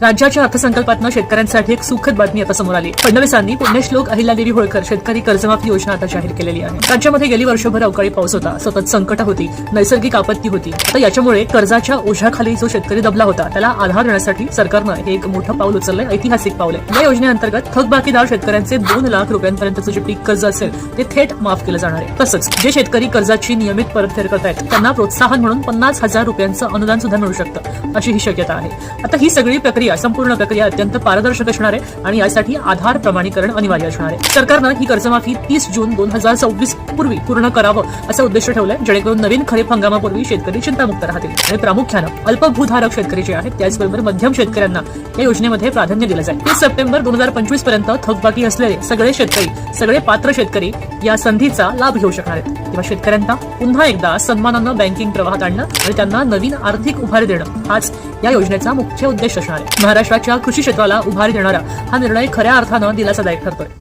राज्याच्या अर्थसंकल्पातनं शेतकऱ्यांसाठी एक सुखद बातमी आता समोर आली। फडणवीसांनी पुण्यश्लोक अहिल्यादेवी होळकर शेतकरी कर्जमाफी योजना आता जाहीर केलेली आहे। राज्यामध्ये गेली वर्षभर अवकाळी पाऊस होता, सतत संकट होती, नैसर्गिक आपत्ती होती। आता याच्यामुळे कर्जाच्या ओझ्याखाली जो शेतकरी दबला होता त्याला आधार देण्यासाठी सरकारनं हे एक मोठं पाऊल उचललंय, ऐतिहासिक पाऊल आहे। या योजनेअंतर्गत थकबाकीदार शेतकऱ्यांचे 2 लाख रुपयांपर्यंतचं जे पीक कर्ज असेल ते थेट माफ केलं जाणार आहे। तसंच जे शेतकरी कर्जाची नियमित परतफेड करतायत त्यांना प्रोत्साहन म्हणून 50,000 रुपयांचं अनुदान सुद्धा मिळू शकतं, अशी ही शक्यता आहे। आता ही सगळी प्रक्रिया, संपूर्ण प्रक्रिया अत्यंत पारदर्शक असणार आहे आणि यासाठी आधार प्रमाणीकरण अनिवार्य असणार आहे। सरकारनं ही कर्जमाफी 30 जून 2024 पूर्वी पूर्ण करावं असं उद्देश ठेवलंय, जेणेकरून नवीन खरीप हंगामापूर्वी शेतकरी चिंतामुक्त राहतील आणि प्रामुख्यानं अल्पभूधारक शेतकरी जे आहेत त्याचबरोबर मध्यम शेतकऱ्यांना या योजनेमध्ये प्राधान्य दिलं जाईल। 30 सप्टेंबर 2025 पर्यंत थकबाकी असलेले सगळे शेतकरी, सगळे पात्र शेतकरी या संधीचा लाभ घेऊ शकणार आहेत। तेव्हा शेतकऱ्यांना पुन्हा एकदा सन्मानानं बँकिंग प्रवाहात आणणं आणि त्यांना नवीन आर्थिक उभारी देणं हाच या योजनेचा मुख्य उद्देश असणार आहे। महाराष्ट्राच्या कृषी क्षेत्राला उभारी देणारा हा निर्णय खऱ्या अर्थानं दिलासादायक ठरतोय।